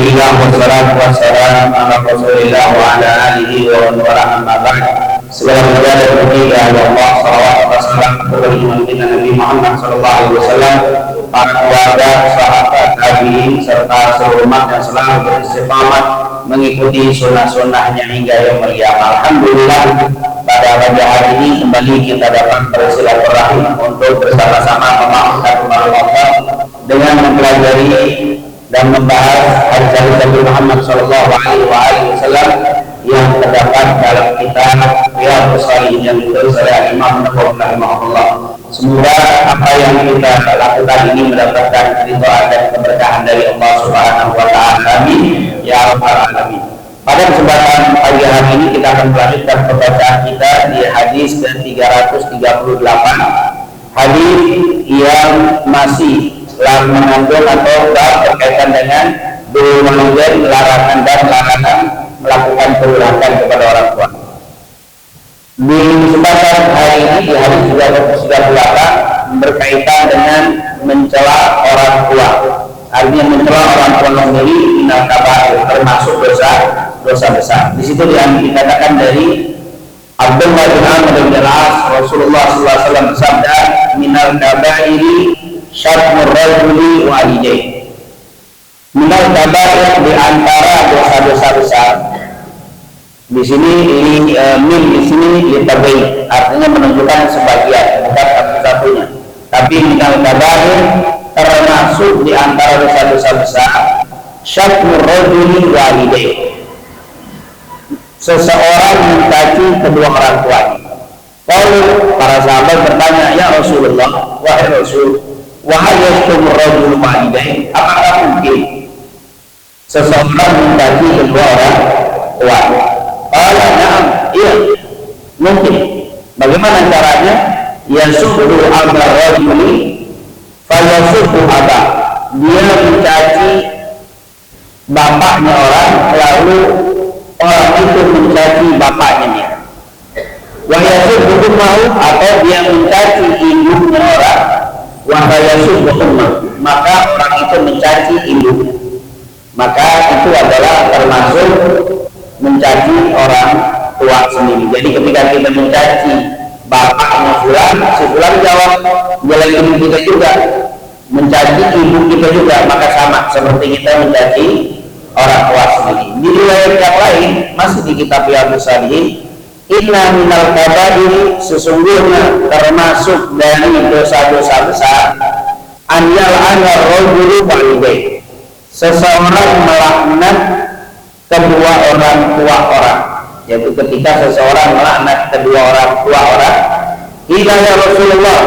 Alhamdulillah wassalatu wassalamu ala Rasulillah wa ala alihi wa man wala amma ba'd. Segala puji dan puji kepada Allah, salawat dan salam kepada junjungan Nabi Muhammad sallallahu alaihi wasallam, para keluarga, sahabat, tabi'in serta seluruh umat yang selalu beristiqamah mengikuti sunnah-sunnahnya hingga yaumul qiyamah. Alhamdulillah, pada pagi hari ini kembali kita dapat bersilaturahim untuk bersama-sama memaafkan Allah dengan mempelajari dan membahas hadis Nabi Muhammad sallallahu alaihi wasallam yang terdapat dalam kitab Riyadhus Shalihin yang ditulis oleh Imam Nawawi rahimahullah. Semoga apa yang kita lakukan ini mendapatkan ridhaan dan keberkahan dari Allah Subhanahu wa taala. Amin ya rabbal alamin. Pada kesempatan pagi hari ini kita akan melanjutkan pembacaan kita di hadis ke-338, hadis yang masih mengandung atau berkaitan dengan berwajib larangan dan larangan melakukan perbuatan kepada orang tua. Di kesempatan hari ini di hadis 338 berkaitan dengan mencela orang tua. Artinya mencela orang tua sendiri minal kabair, termasuk dosa besar. Di situ yang dikatakan dari Abdullah bin Amr bin Al-As, Rasulullah sallallahu alaihi wasallam bersabda, minal kabairi syarrul rajuli walidayhi. Minal kabair, di antara dosa-dosa besar. Di sini min di sini ditabai, artinya menunjukkan sebagian, bukan satu-satunya. Tapi minal kabair termasuk di antara dosa-dosa besar syarrul rajuli walidayhi. Seseorang mencaci kedua orang tuanya. Lalu para sahabat bertanya, ya Rasulullah, wahai Rasul, wahai yastumur rajul walidayhi, apakah mungkin seseorang mencaci kedua orang tuanya? Qala na'am, iya, mungkin. Bagaimana caranya? Yasubbu abar rajuli fayasubbu abah. Dia mencaci bapaknya orang, lalu orang itu mencaci bapaknya dia. Wa yasubbu ummahu, atau dia mencaci ibunya orang, wa yasubbu ummah, maka orang itu mencaci ibunya. Maka itu adalah termasuk mencaci orang tua sendiri. Jadi ketika kita mencaci bapaknya fulan, si fulan jawab jelekin kita juga, mencaci ibu kita juga, maka sama seperti kita mencaci orang tua sendiri. Di riwayat yang lain masih di kitab Riyadhus Shalihin, inna minal kabairi, sesungguhnya termasuk dari dosa-dosa besar, anyal anar rajulu walidayhi, seseorang melaknat kedua orang tua orang, yaitu ketika seseorang melaknat kedua orang tua orang. Ila ya Rasulullah,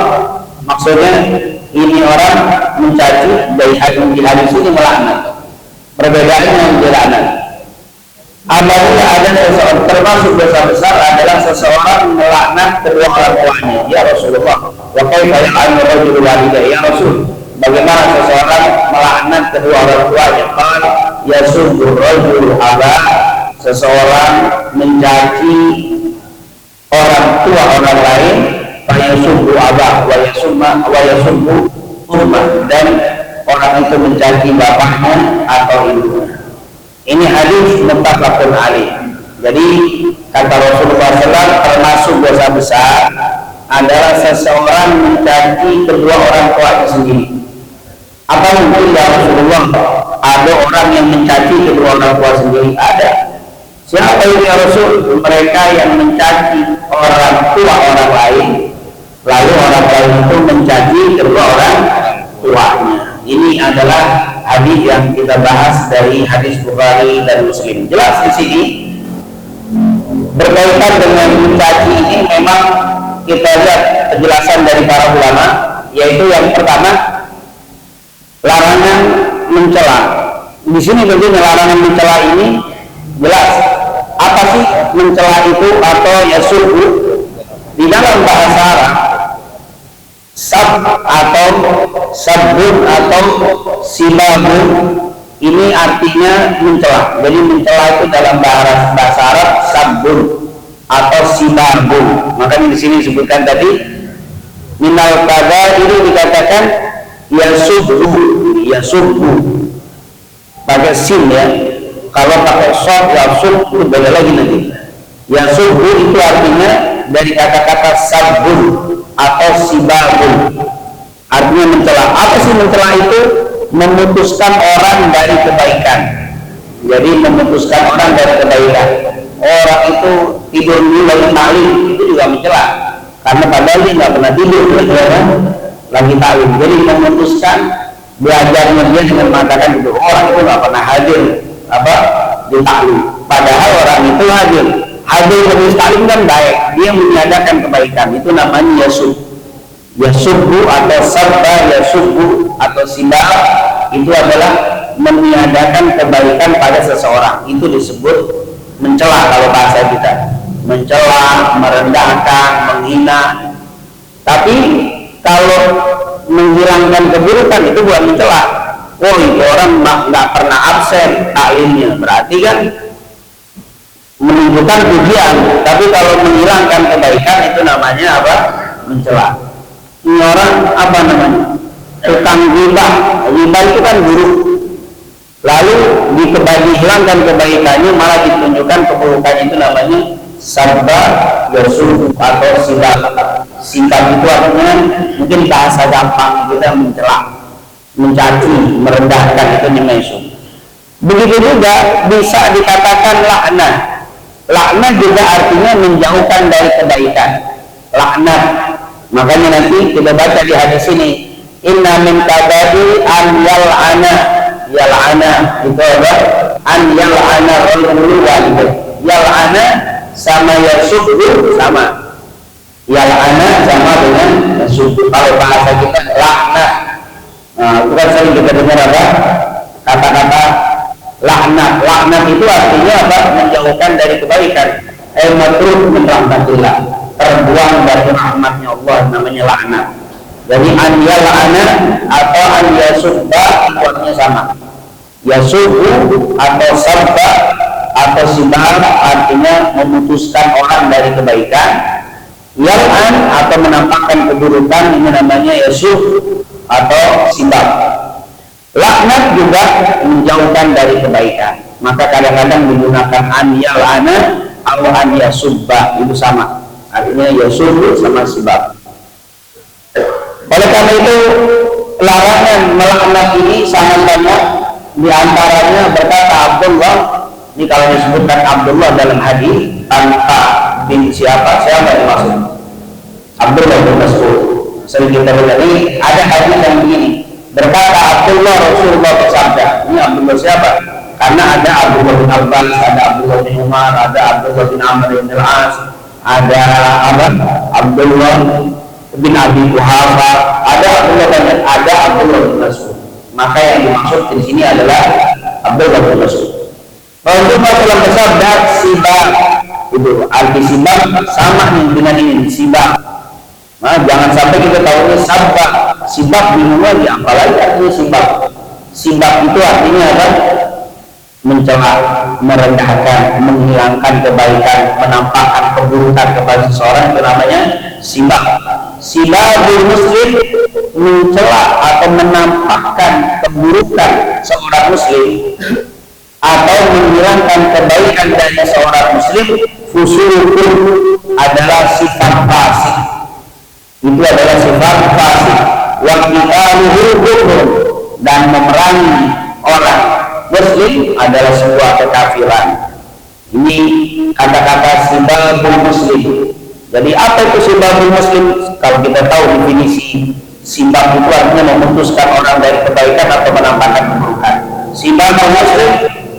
maksudnya ini orang mencaci, dari hadis ini melaknat. Perbedaannya yang dilaknat. Apabila ada seseorang, termasuk dosa besar adalah seseorang melaknat kedua orang tuanya. Ya Rasulullah, wa kaifa ya'lamu rajulu walidayhi, ya Rasul, bagaimana seseorang melaknat kedua orang tuanya? Qala yasubbu rajulu abah, seseorang mencaci orang tua orang lain, fa yasubbu abah wa yasubbu ummah, dan orang itu mencaci bapaknya atau ibunya. Ini hadis muttafaqun alaih. Jadi kata Rasulullah SAW, termasuk dosa besar adalah seseorang mencaci kedua orang tuanya sendiri. Apa mungkin ya Rasulullah ada orang yang mencaci kedua orang tua sendiri? Ada. Siapa itu ya Rasul? Mereka yang mencaci orang tua orang lain, lalu orang lain itu mencaci kedua orang tuanya. Ini adalah hadis yang kita bahas dari hadis Bukhari dan Muslim. Jelas di sini berkaitan dengan mencaci ini memang kita lihat penjelasan dari para ulama, yaitu yang pertama larangan mencela. Di sini tentunya larangan mencela ini jelas. Apa sih mencela itu atau yasubbu? Di dalam bahasa Arab, sab atau sabbun atau sibabun ini artinya mencela. Jadi mencela itu dalam bahasa Arab sabbun atau sibabun. Makanya di sini disebutkan tadi minal kabair, ini dikatakan yasubbu. pakai sin ya. Kalau pakai shod ya sub itu beda lagi nanti. Ya subhu itu artinya dari kata-kata sabun atau sibabun, artinya mencela. Apa sih mencela itu? Memutuskan orang dari kebaikan. Jadi memutuskan orang dari kebaikan. Orang itu tidur dulu lagi taklim, itu juga mencela, karena padahal dia nggak pernah tidur lagi taklim. Jadi memutuskan belajarnya dia dengan mengatakan itu orang itu nggak pernah hadir di taklim, padahal orang itu hadir di taklim kan baik, dia meniadakan kebaikan. Itu namanya yasubbu atau sabba, yasubbu atau sibab, itu adalah meniadakan kebaikan pada seseorang. Itu disebut mencela kalau bahasa kita, mencela, merendahkan, menghina. Tapi kalau menghilangkan keburukan itu bukan mencela. Oh, itu orang nggak pernah absen taklimnya, berarti kan menunjukkan pujian. Tapi kalau menghilangkan kebaikan itu namanya apa? Mencela. Ini orang apa namanya? Tukang ghibah. Ghibah itu kan buruk. Lalu dihilangkan kebaikannya, malah ditunjukkan keburukannya, itu namanya sabba yasub atau sibab. Sibab itu artinya mungkin bahasa gampang kita mencela, mencaci, merendahkan, itu namanya sub. Begitu juga bisa dikatakan laknat. Laknat juga artinya menjauhkan dari kebaikan. Laknat. Makanya nanti kita baca di hadis ini, inna min kabadi an yal'ana itu apa? An yal'ana rajulu walidayhi. Yal'ana sama yasubbu sama. Yal'ana sama dengan yasubbu. Kalau bahasa kita laknat. Nah, itu kan sering kita dengar apa? Kata-kata laknat. Laknat itu artinya apa? Menjauhkan dari kebaikan. Matruk min rahmatillah, terbuang dari rahmatnya Allah, namanya laknat. Jadi an yal'ana atau an yasubba itu artinya sama. Yasubbu atau sabba atau sibab artinya memutuskan orang dari kebaikan. Yal'an atau menampakkan keburukan, ini namanya yasub atau sibab. Laknat juga menjauhkan dari kebaikan. Maka kadang-kadang digunakan an yal'ana atau an yasubba, itu sama. Artinya yasubbu sama sibab. Oleh karena itu larangan melaknat ini sangat banyak. Di antaranya berkata Abdullah, ini kalau disebutkan Abdullah dalam hadis tanpa bin siapa yang dimaksud? Abdullah bin Mas'ud. Sering kita lihat ini ada hadis yang begini. Berkata Abdullah, Rasulullah bersabda. Ini Abdullah siapa? Karena ada Abdullah bin Abbas, ada Abdullah bin Umar, ada Abdullah bin Amr bin Al-As, ada Abdullah bin Abi Quhafa, ada Abdullah banyak, ada Abdullah bin Mas'ud. Maka yang dimaksud di sini adalah Abdullah bin Mas'ud. Rasulullah SAW bersabda, sibab itu arti sibab sama dengan ini sibab. Nah, jangan sampai kita tahu ini sabab, sibab bingung lagi, apalagi artinya sibab. Sibab itu artinya apa? Mencela, merendahkan, menghilangkan kebaikan, menampakkan keburukan kepada seseorang, itu namanya sibab. Sibabul muslim mencela atau menampakkan keburukan seorang muslim atau menghilangkan kebaikan dari seorang muslim. Fusuqun adalah sifat fasik. Itu adalah sifat fasik. Wa qitaluhu kufrun, dan memerangi orang muslim adalah sebuah kekafiran. Ini kata-kata sibabul muslim. Jadi apa itu sibabul muslim? Kalau kita tahu definisi sibab itu artinya memutuskan orang dari kebaikan atau menampakkan keburukan. Sibabul muslim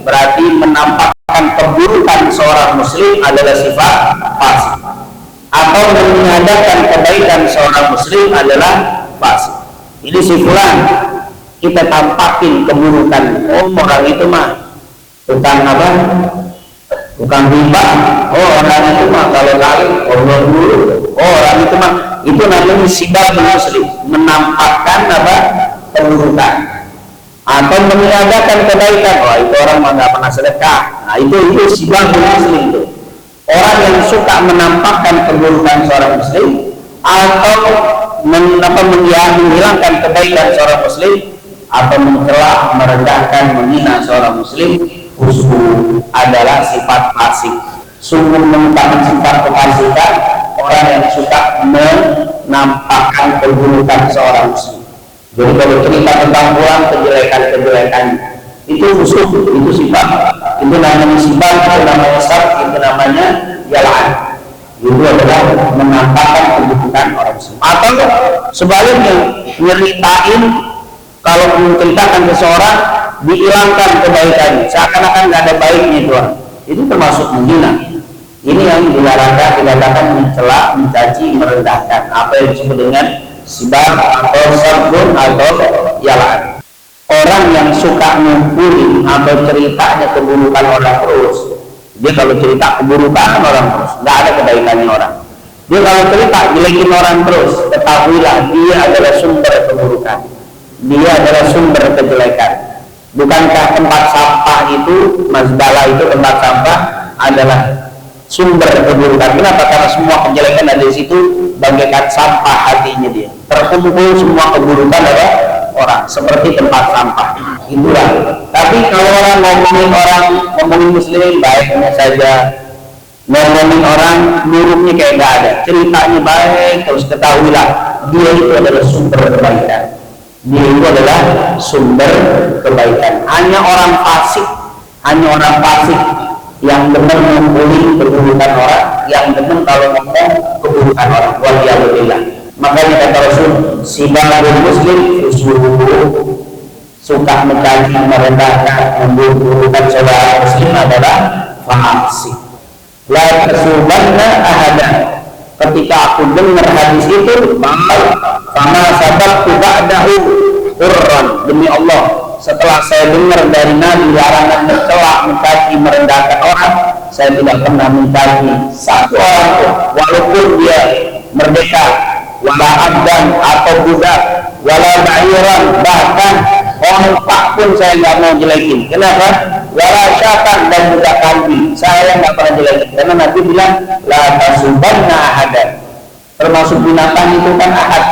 berarti menampakkan keburukan seorang muslim adalah sifat fasik, atau meniadakan kebaikan seorang muslim adalah fasik. Ini sifulan kita tampakin keburukan. Oh, orang itu mah tukang apa? Tukang riba. Oh, orang itu mah kalau kali Allah dulu. Oh, orang itu mah, itu namanya sibabul muslim, menampakkan apa? Keburukan atau meniadakan kebaikan. Oh, itu orang mah nggak pernah sedekah. Nah, itu sibabul muslim itu. Orang yang suka menampakkan keburukan seorang muslim atau menghilangkan kebaikan seorang muslim, atau mencela, merendahkan, menghina seorang muslim, khusyuk adalah sifat fasik. Sungguh merupakan sifat kefasikan orang yang suka menampakkan keburukan seorang muslim. Jadi kalau cerita tentang orang kejelekan-kejelekan itu khusyuk, itu sifat, itu namanya sifat, itu namanya sab, itu namanya jalan. Itu adalah menampakkan keburukan orang muslim. Atau sebaliknya nyeritain, kalau menceritakan seseorang dihilangkan kebaikannya, seakan-akan nggak ada baiknya itu orang. Itu termasuk menghina. Ini yang dilarangkan, dikatakan mencela, mencaci, merendahkan. Apa yang disebut dengan sibab atau sabun atau jalan. Orang yang suka ngumpulin atau ceritanya keburukan orang terus, dia kalau cerita keburukan orang terus, nggak ada kebaikannya orang. Dia kalau cerita jelekin orang terus, ketahuilah dia adalah sumber keburukan. Dia adalah sumber kejelekan. Bukankah tempat sampah itu, mazbalah itu tempat sampah adalah sumber keburukan? Kenapa? Karena semua kejelekan ada di situ, bagaikan sampah hatinya dia. Terkumpul semua keburukan ada orang, seperti tempat sampah. Itulah. Tapi kalau orang ngomongin muslimin baiknya saja, ngomongin orang buruknya kayak nggak ada, ceritanya baik terus, ketahuilah dia itu adalah sumber kebaikan. Dia itu adalah sumber kebaikan. Hanya orang fasik yang benar mengumpulin keburukan orang, yang benar kalau ngomong keburukan orang. Waliyahulillah. Makanya kata Rasul, sibabul muslim suka mencaci, merendahkan, memburukan saudara muslim adalah fasik. La tasubanna ahadan. Ketika aku dengar hadis itu, sama sababtu ba'dahu qurran, demi Allah, setelah saya dengar dari Nabi larangan mencela, mencaci, merendahkan orang, saya tidak pernah mencaci satu orang pun, walaupun dia merdeka, wala abdan atau budak, wala ba'iran, bahkan ontak pun saya nggak mau jelekin. Kenapa? Wala syatan, dan budak kambing saya nggak pernah jelekin, karena Nabi bilang la tasubanna ahadan, termasuk binatang itu kan ahad.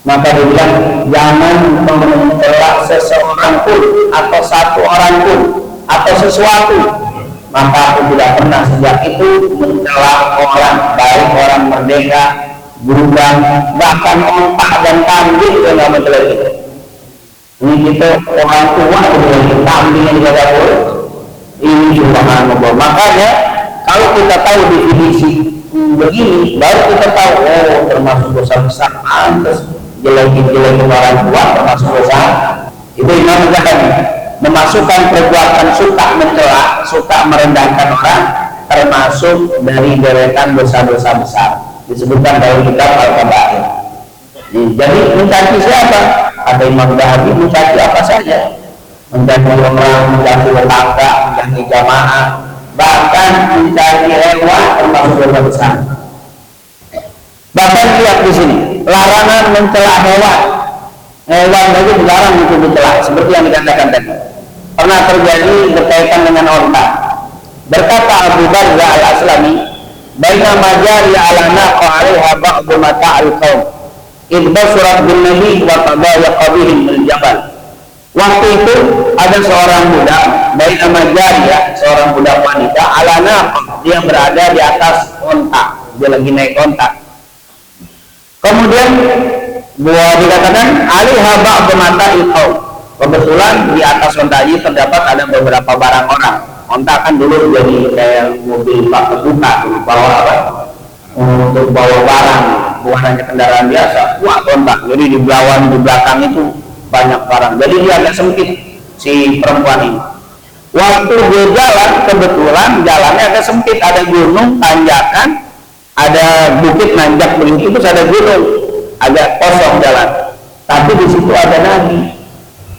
Maka dia bilang jangan mencela seseorang pun, atau satu orang pun, atau sesuatu. Maka aku tidak pernah sejak itu mencela orang, baik orang merdeka, budak, bahkan ontak dan kambing juga nggak mencela itu. Ini kita orang tua dengan kambing yang tidak boleh. Ini subhanallah. Makanya kalau kita tahu definisi begini, baru kita tahu, oh termasuk dosa besar. Pantas jelekin orang tua termasuk dosa. Itu Imam Ghazali memasukkan perbuatan suka mencela, suka merendahkan orang, termasuk dari deretan dosa-dosa besar. Disebutkan dalam kitab Al-Kabair. Jadi mencaci siapa? Ada Imam Ghazali mencaci apa saja, mencaci orang, mencaci tetangga, mencaci jamaah, bahkan mencaci hewan termasuk dosa besar. Bahkan lihat di sini, larangan mencela hewan. Hewan itu dilarang untuk dicela, seperti yang dikatakan tadi. Pernah terjadi berkaitan dengan onta. Berkata Abu Barzah al-Aslami, "Bainama jariya ala naqa 'alaiha ba'du mata'il qaum. Idba surat bin Nabi wa tabayaqa bihim al-jabal." Waktu itu ada seorang budak, bainama jariya, seorang budak wanita, ala naqa, dia berada di atas onta, dia lagi naik onta. Kemudian dikatakan alaiha ba'du mata'il qaum. Kebetulan di atas onta ini terdapat ada beberapa barang orang. Onta kan dulu jadi kayak mobil bak terbuka, bawa apa? Untuk bawa barang, bukan hanya kendaraan biasa. Wah, onta. Jadi di belakang itu banyak barang. Jadi dia agak sempit si perempuan ini. Waktu dia jalan, kebetulan jalannya agak sempit, ada gunung, tanjakan, ada bukit nanjak begitu, terus ada gunung, agak kosong jalan. Tapi di situ ada Nabi.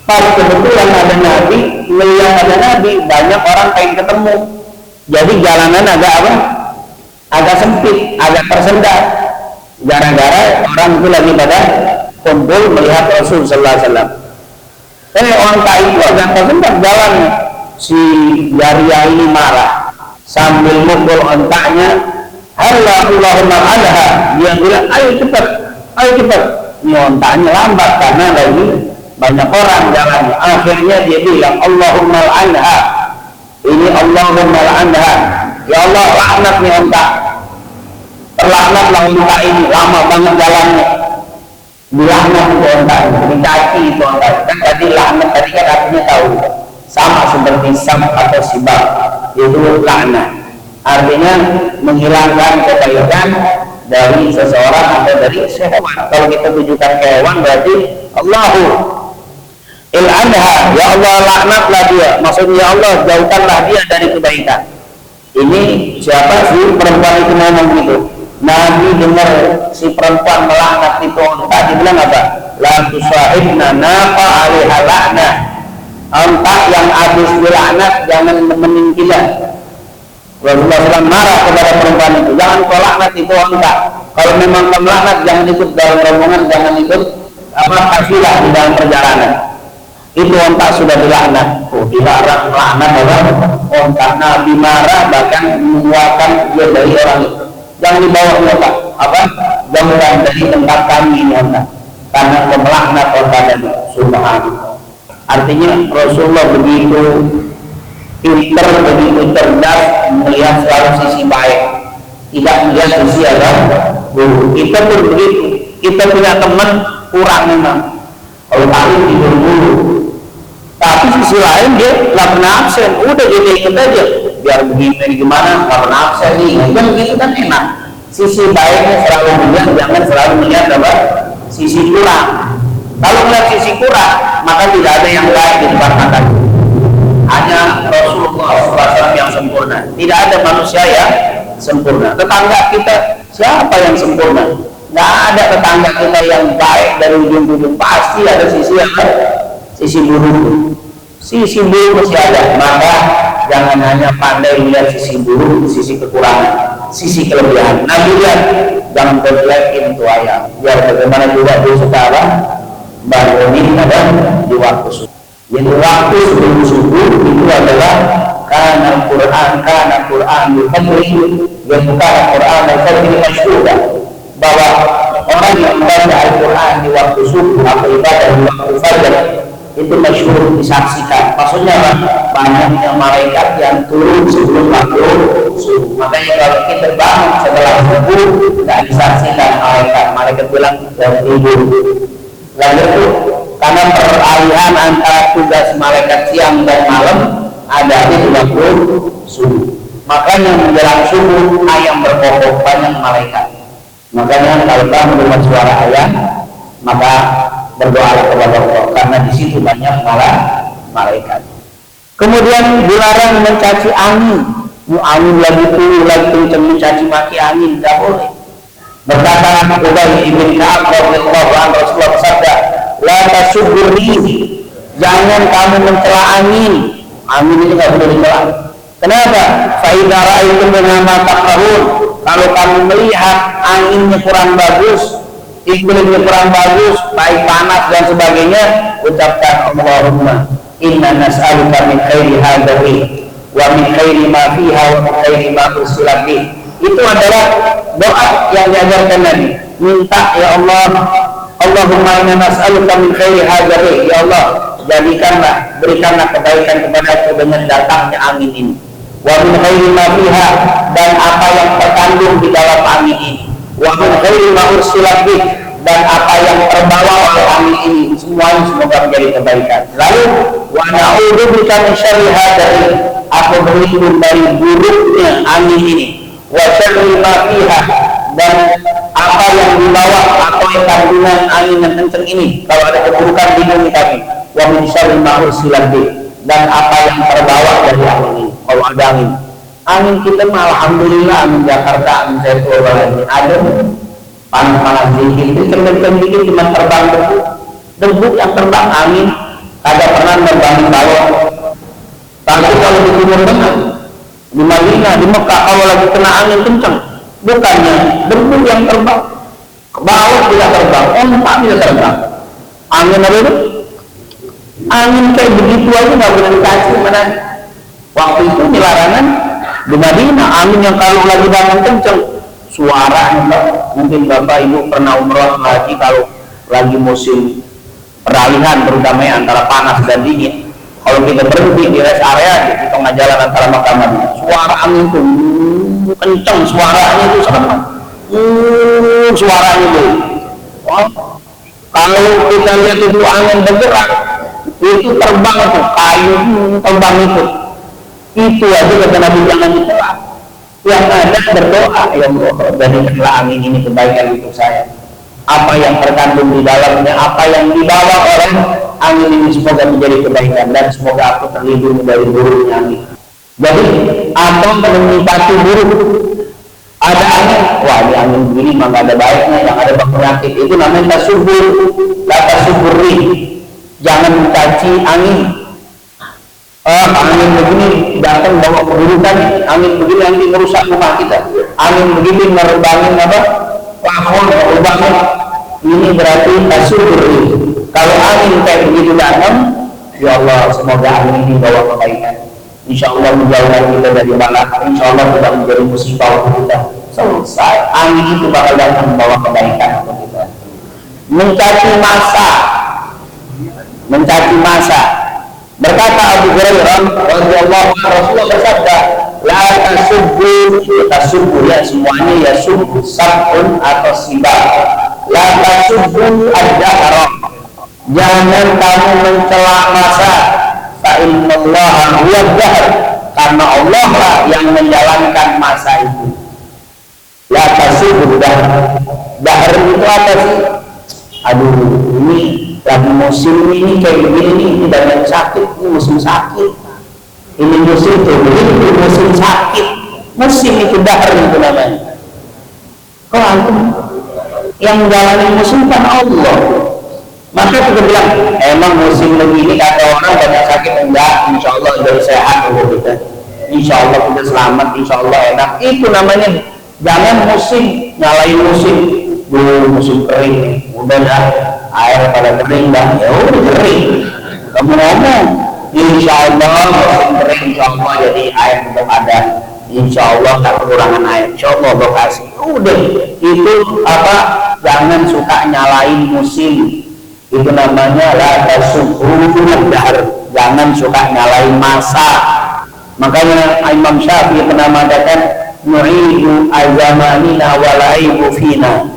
Pas kebetulan ada Nabi, melihat ada Nabi, banyak orang pengen ketemu. Jadi jalanan agak apa? Agak sempit, agak tersendat. Gara-gara orang itu lagi pada kumpul melihat Rasul Sallallahu Alaihi Wasallam. Onta itu agak tersendat jalannya. Si Jariyah ini marah, sambil mukul ontanya. Allahumma anha, dia bilang ayo cepat. Ini ontanya lambat karena lagi banyak orang jalannya. Akhirnya dia bilang, Allahumma al'anha, ini Allahumma al'anha, ya Allah laknat nih onta, terlaknatlah onta ini, lama banget jalannya, dilaknat itu onta, dicaci itu onta. Kan tadi laknat tadi kan artinya tahu, sama seperti sab atau sibab, itu laknat, artinya menghilangkan kebaikan dari seseorang atau dari hewan. Kalau kita tujukan ke hewan berarti Allahu il'anha, ya Allah laknatlah dia, maksudnya ya Allah jauhkanlah dia dari kebaikan. Ini siapa sih perempuan itu ngomong gitu? Nabi dengar si perempuan melaknat itu onta, dibilang apa? La tusahibna naqa alaiha laknah, onta yang habis dilaknat jangan nemenin kita. Rasulullah SAW marah kepada perempuan itu, jangan kau laknat itu onta. Kalau memang kau melaknat jangan ikut dalam rombongan, jangan ikut kafilah di dalam perjalanan. Itu onta sudah dilaknat. Dilarang melaknat orang onta. Nabi marah bahkan mengeluarkan dia dari orang itu. Jangan dibawa onta. Jauhkan dari tempat kami ini onta. Karena kau melaknat onta tadi. Subhanallah. Artinya Rasulullah begitu pintar, begitu cerdas melihat selalu sisi baik, tidak melihat sisi buruk. Kita pun begitu. Kita punya teman kurang memang. Kalau taklim tidur dulu, tapi sisi lain dia nggak pernah absen. Udah jadi ingat aja, biar begini gimana nggak pernah absen nih. Kan gitu kan enak. Sisi baiknya selalu melihat, jangan selalu melihat sisi kurang. Kalau melihat sisi kurang, maka tidak ada yang baik di depan mata. Hanya Rasulullah SAW yang sempurna. Tidak ada manusia yang sempurna. Tetangga kita siapa yang sempurna? Nggak ada tetangga kita yang baik dari ujung ke ujung. Pasti ada sisi yang sisi buruk. Sisi buruk masih ada. Maka jangan hanya pandai melihat sisi buruk, sisi kekurangan, sisi kelebihan. Nabi lihat, jangan berjelekin itu ayam. Biar bagaimana juga dia sekarang bangunin ada di waktu subuh. Jadi waktu sebelum subuh itu adalah karena Quran al-Fajr, yang bukan Quran al-Fajr masyhur, bahwa orang yang membaca Al-Quran di waktu subuh atau ibadah di waktu fajar itu masyhur disaksikan. Maksudnya banyaknya malaikat yang turun sebelum waktu subuh. Makanya kalau kita bangun setelah subuh tidak disaksikan malaikat bilang yang tidur. Lalu itu karena peralihan antara tugas malaikat siang dan malam ada di waktu subuh. Makanya menjelang subuh ayam berkokok banyak malaikat. Makanya kalau kamu mendengar suara ayam, maka berdoa kepada Allah karena di situ banyak malaikat. Kemudian dilarang mencaci angin. Angin lagi turun lagi kencang mencaci maki angin, tidak boleh. Berkata Ubay bin Ka'ab radhiyallahu anhu, Rasulullah bersabda, la tasubbur rih, jangan kamu mencela angin. Angin itu tidak boleh dicela. Kenapa? Fa idza ra'aytum ma takrahun, kalau kamu melihat anginnya kurang bagus, iklimnya kurang bagus, baik panas dan sebagainya, ucapkan Allahumma inna nas'aluka min khairi hadhihi wa min khairi ma fiha wa min khairi ma ursilat bih. Itu adalah doa yang diajarkan Nabi. Minta ya Allah, Allahumma inna nas'aluka min khairi hadhihi, ya Allah jadikanlah, berikanlah kebaikan kepadaku dengan datangnya angin ini. Wa min khairi ma fiha, dan apa yang terkandung di dalam angin ini. Wa min khairi ma ursilat bih, dan apa yang terbawa oleh angin ini, semuanya semoga menjadi kebaikan. Lalu wa na'udzubika min syarri hadhihi, aku berlindung dari buruknya angin ini. Wa syarri ma fiha, dan apa yang dibawa atau yang kandungan angin yang kencang ini, kalau ada keburukan di bumi kami. Wa min syarri ma ursilat bih, dan apa yang terbawa dari angin ini. Kalau ada angin kita mah alhamdulillah, angin Jakarta, angin Jaipur, ada panas-panas dikit, itu kencang dikit cuma terbang debu yang terbang, angin kagak pernah terbang bawah. Tapi kalau di Timur Tengah, di Madinah, di Mekah, kalau lagi kena angin kencang, bukannya debu yang terbang ke bawah, tidak terbang, onta tidak terbang. Angin apa itu? Angin kayak begitu aja nggak boleh dikasih mana. Waktu itu di larangan di Madinah, angin yang kalau lagi bangun kencang, suara mungkin Bapak Ibu pernah umroh haji, kalau lagi musim peralihan terutama antara panas dan dingin. Kalau kita berhenti di rest area di tengah jalan antara Makkah Madinah, suara angin itu kencang, suaranya itu sangat suaranya itu. Kalau kita lihat itu angin bergerak, itu terbang tuh kayu terbang itu aja kata Nabi jangan ditolak. Yang ada berdoa, ya Allah, jadikanlah angin ini kebaikan untuk saya. Apa yang terkandung di dalamnya, apa yang dibawa oleh angin ini semoga menjadi kebaikan dan semoga aku terlindungi dari buruknya angin. Jadi atau menikmati buruk. Ada angin, wah ini angin begini mah gak ada baiknya, yang ada penyakit. Itu namanya tasubur, la tasuburi. Jangan mencaci angin. Angin begini datang bawa keburukan, angin begini nanti merusak rumah kita, angin begini merebangin apa? Plafon, merebangin. Ini berarti tasuburi. Kalau angin kayak begitu datang, ya Allah semoga angin ini bawa kebaikan. Insya Allah menjauhkan kita dari bala, insya Allah tidak menjadi musibah untuk kita. Selesai, angin itu bakal datang membawa kebaikan untuk kita. Mencaci masa. Berkata Abu Hurairah radhiyallahu anhu, Rasulullah bersabda, la tasubbu ya semuanya ya subbu sabun atau sibah. La tasubbu ad-dahra. Jangan kamu mencela masa. Fa innallaha huwa ad-dahr. Karena Allah lah yang menjalankan masa itu. La tasubbu dahr. Dahr itu apa sih? Aduh, ini lagi musim ini kayak begini, ini banyak sakit, ini musim sakit. Ini musim itu, ini musim sakit. Musim itu dahr itu namanya. Kalau antum yang menjalani musim kan Allah. Maka kita bilang, emang musim begini kata orang banyak sakit, enggak, insya Allah dari sehat dulu kita. Insya Allah kita selamat, insya Allah enak. Itu namanya jangan musim, nyalain musim. Dulu musim kering, udah dah air pada kering dah, ya udah kering. Kamu ngomong, insya Allah musim kering, insya Allah jadi air belum ada. Insya Allah tak kekurangan air, insya Allah lokasi. Udah itu apa? Jangan suka nyalain musim. Itu namanya la tasubbu ad-dahr. Jangan suka nyalain masa. Makanya Imam Syafi'i pernah mengatakan nu'idu azamanina wa laibu fina.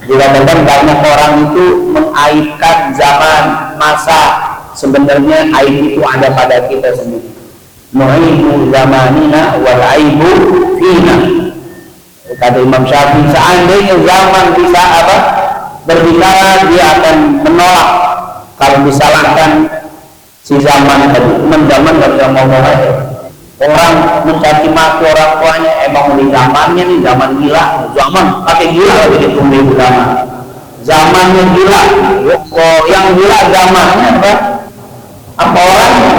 Dikatakan banyak orang itu mengaibkan zaman masa, sebenarnya aib itu ada pada kita sendiri. Nu'idu zamanina wa laibu fina. Kata Imam Syafi'i, seandainya zaman bisa apa? Berbicara, dia akan menolak kalau disalahkan si zaman tadi. Zaman gak bisa ngomong aja. Orang mencaci maki orang tuanya, emang di zamannya nih zaman gila, zaman pakai gila lagi di pemilu zaman. Zamannya gila, yang gila zamannya apa? Apa orangnya?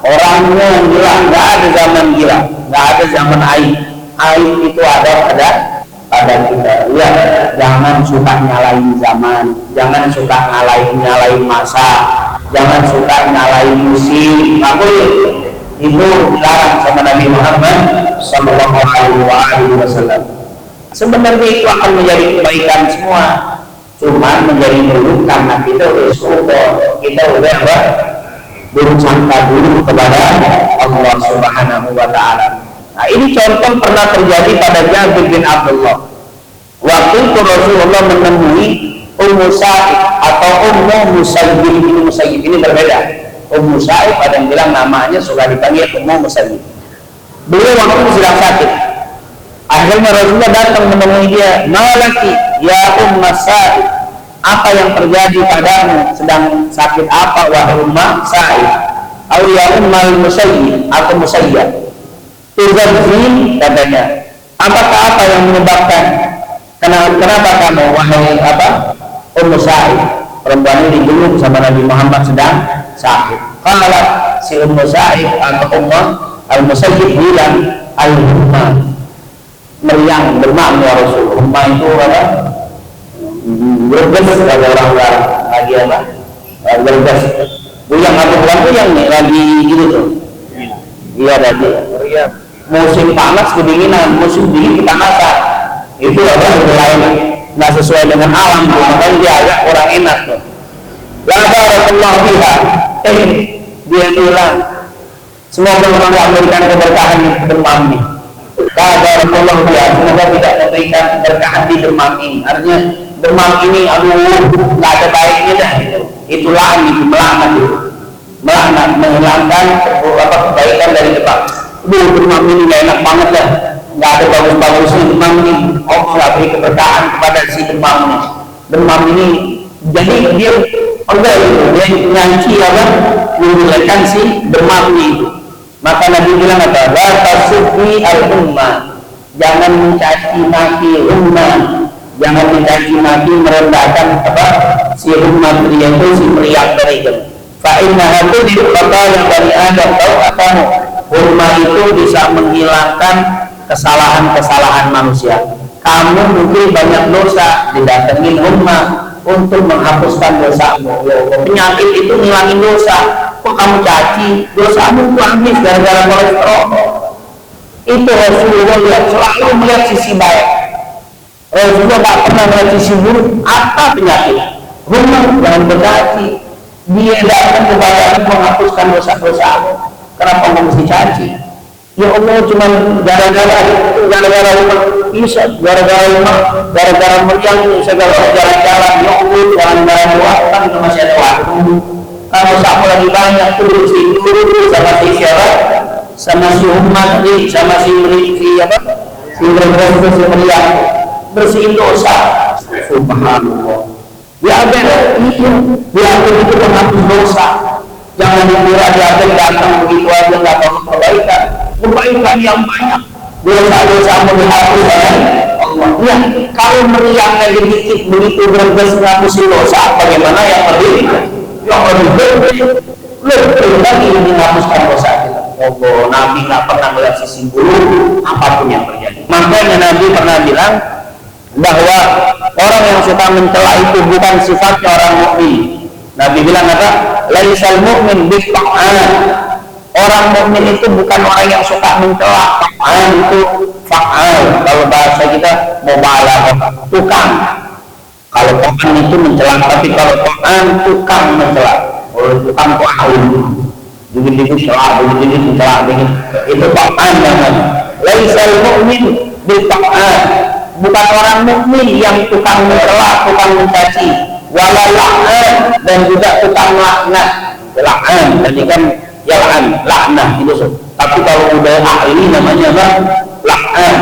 Orangnya yang gila, nggak ada zaman gila, nggak ada zaman aib. Aib itu ada pada kita. Ya, jangan suka nyalain zaman, jangan suka nyalain masa, jangan suka nyalain musim. Aku itu dilarang sama Nabi Muhammad Sallallahu Alaihi Wasallam. Sebenarnya itu akan menjadi kebaikan semua, cuma menjadi buruk karena kita udah apa? Bersangka dulu kepada Allah Subhanahu Wa Taala. Nah, ini contoh pernah terjadi pada Jabir bin Abdullah. Waktu itu Rasulullah menemui Ummu Sa'id atau Ummu Musayyib ini berbeda. Ummu Sa'id ada yang bilang namanya suka dipanggil Ummu Musayyib. Beliau waktu itu sedang sakit. Akhirnya Rasulullah datang menemui dia. Malaki ya Ummu Sa'id, apa yang terjadi padamu? Sedang sakit apa wahai Ummu Sa'id? Atau ya Ummu Musayyib atau Musayyib? Tuzadzin katanya. Apakah apa yang menyebabkan? Kenapa kamu wahai apa? Ummu Sa'id? Perempuan ini dibunuh sama Nabi Muhammad sedang sakit. Kalau si Ummu Sa'id atau Ummu Al-Musayyib bilang al-Umma, meriang bermakna ya Rasul. Umma itu apa? Bergas kalau orang lagi apa? Bergas. Yang atau yang lagi gitu tuh. Iya tadi. Musim panas kedinginan, musim dingin kepanasan. Itu apa? Itu lain. Nggak sesuai dengan alam tuh, makanya dia agak kurang enak tuh. la barakallahu fiha, dia bilang semoga Allah memberikan keberkahan di demam ini. Barakallahu fiha, semoga tidak memberikan keberkahan di demam ini. Artinya demam ini nggak ada baiknya dah. Itu melaknat itu. Melaknat, menghilangkan kebaikan dari demam. Demam ini nggak enak banget dah. Nggak ada bagus-bagusnya demam ini. Allah nggak beri keberkahan kepada si demam ini. Demam ini, jadi dia nyanci menjelekkan si demam ini. Maka Nabi bilang apa? La tasubbi al-ummah, jangan mencaci maki ummah, jangan mencaci maki merendahkan si ummah pria itu, si pria itu. Fa innaha tudhibu yang bani Adam tahu atamu. Ummah itu bisa menghilangkan kesalahan-kesalahan manusia. Kamu mungkin banyak dosa, didatengin ummah untuk menghapuskan dosamu. Penyakit itu ngilangin dosa. Kok kamu caci? Dosamu itu habis gara-gara kolesterol. Itu Rasulullah lihat, selalu melihat sisi baik. Rasulullah tak pernah melihat sisi buruk. Apa penyakit? Ummah jangan bercaci. Dia datang kepadamu menghapuskan dosa-dosamu. Kenapa kamu mesti caci? Ya Allah, cuma gara-gara rumah bisa, gara-gara meriang segala jalan-jalan. Ya Allah, jalan-jalan doakan itu masih ada waktu. Kalau sapu lagi banyak turun sama si siapa, sama si umat ini, sama si meriang bersihin dosa. Subhanallah. Diaben itu menghapus dosa. Jangan dikira diaben datang begitu aja nggak tahu kebaikan yang banyak. Dosa-dosa dihapus oleh Allah. Ya, kalau meriangnya sedikit begitu bergegas menghapusi dosa, bagaimana yang lebih lagi menghapuskan dosa kita? Allah, Nabi nggak pernah melihat sisi buruk apapun yang terjadi. Makanya Nabi pernah bilang bahwa orang yang suka mencela itu bukan sifatnya orang mukmin. Nabi bilang apa? Laisal mu'min biqa'an. Orang mukmin itu bukan orang yang suka mencela. Fa'al itu fa'al. Kalau bahasa kita mubalah, tukang. Kalau fa'al itu mencela, tapi kalau fa'al tukang mencela. Kalau tukang fa'al begini celah, begini mencela, begini. Itu fa'al namanya. Laisal mu'min biqa'an. Bukan orang mukmin yang tukang mencela, tukang mencaci, wala la'an, dan juga tukang laknat. La'an tadi kan yal'an, laknat itu. Tapi kalau udah ahli namanya apa? La'an.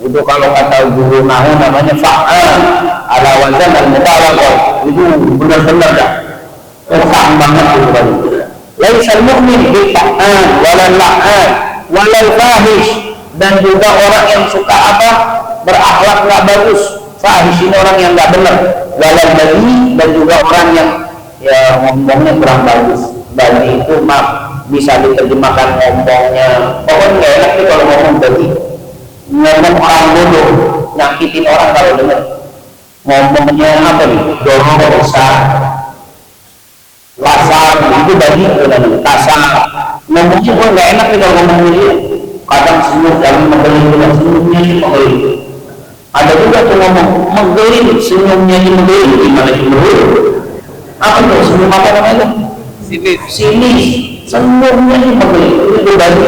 Itu kalau kata guru nahu namanya fa'al, ala wazan dan mubalaghah. Itu benar-benar dah tukang banget itu tadi. Laisal mu'min biqa'an wala la'an wala fahish, dan juga orang yang suka berakhlak nggak bagus. Fahish ini orang yang nggak benar. Walal bagi, dan juga orang yang ya ngomongnya kurang bagus. Bagi itu bisa diterjemahkan ngomongnya, pokoknya nggak enak nih kalau ngomong bagi. Ngomong orang bodoh, nyakitin orang kalau dengar. Ngomongnya apa nih? Dorong besar, lasar, itu bagi kasar. Ngomongnya kok nggak enak nih kalau ngomong dia. Kadang senyum, kadang menggelin, senyumnya ini menggelin. Ada juga tuh ngomong menggelin, senyumnya ini menggelin. Gimana itu menggelin? Apa tuh senyum apa namanya? Sini, senyumnya ini menggelin. Itu bagi.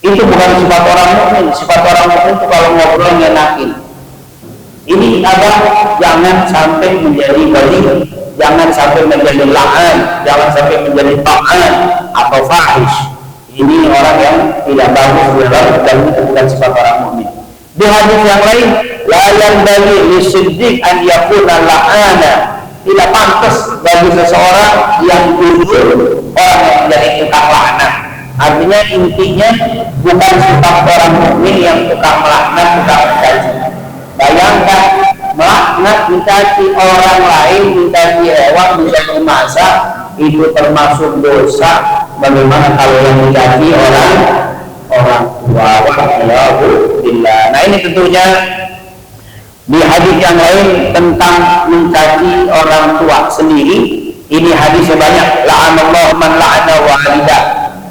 Itu bukan sifat orang mukmin. Sifat orang mukmin itu kalau ngobrol ngenakin. Ini jangan sampai menjadi bagi, jangan sampai menjadi la'an, jangan sampai menjadi ta'an atau fahish. Ini orang yang tidak bagus dan itu bukan sifat orang mukmin. Di hadis yang lain, la yanbaghi lisiddiq an yakuna la'ana. Tidak pantas bagi seseorang yang jujur orang yang menjadi tukang laknat. Artinya intinya bukan sifat orang mukmin yang tukang melaknat, tukang mencaci. Bayangkan melaknat, mencaci orang lain, mencaci hewan, mencaci masa, itu termasuk dosa. Bagaimana kalau yang mencaci orang tua? Wa'alaikumsalam. Nah ini tentunya di hadis yang lain tentang mencaci orang tua sendiri. Ini hadisnya banyak. La'anallahu man la'ana walidah.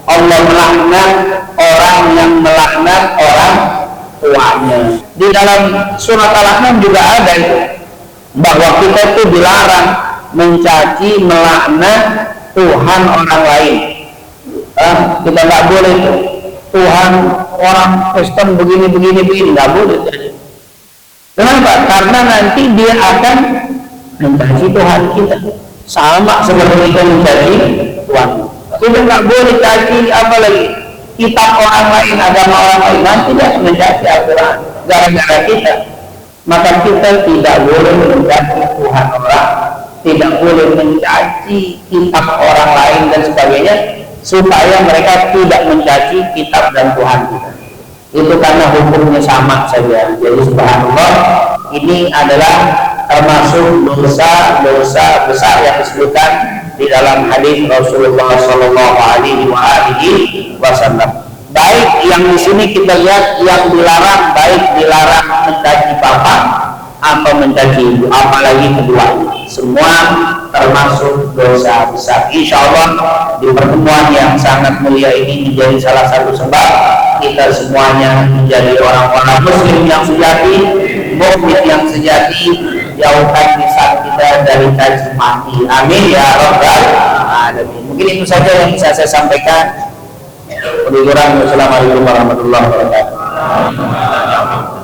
Allah melaknat orang yang melaknat orang tuanya. Di dalam surat Al-An'am juga ada itu, bahwa kita itu dilarang mencaci, melaknat Tuhan orang lain. Kita nggak boleh tuh Tuhan orang Kristen begini, nggak boleh. Kenapa? Karena nanti dia akan mencaci Tuhan kita, sama seperti kita mencaci Tuhan. Kita nggak boleh caci apalagi kitab orang lain, agama orang lain. Nanti dia mencaci Al-Quran gara-gara kita. Maka kita tidak boleh mencaci Tuhan orang, tidak boleh mencaci kitab orang lain dan sebagainya, supaya mereka tidak mencaci kitab dan Tuhan kita. Itu karena hukumnya sama saja. Jadi subhanallah, ini adalah termasuk dosa besar yang disebutkan di dalam hadis Rasulullah Shallallahu Alaihi Wasallam. Baik yang di sini kita lihat yang dilarang, baik dilarang mencaci bapak atau mencaci ibu, apalagi keduanya, semua termasuk dosa besar. Insya Allah di pertemuan yang sangat mulia ini menjadi salah satu sebab kita semuanya menjadi orang-orang muslim yang sejati, mukmin yang sejati, jauhkan lisan kita dari caci maki. Amin ya rabbal alamin. Mungkin itu saja yang bisa saya sampaikan. Wassalamualaikum warahmatullahi wabarakatuh.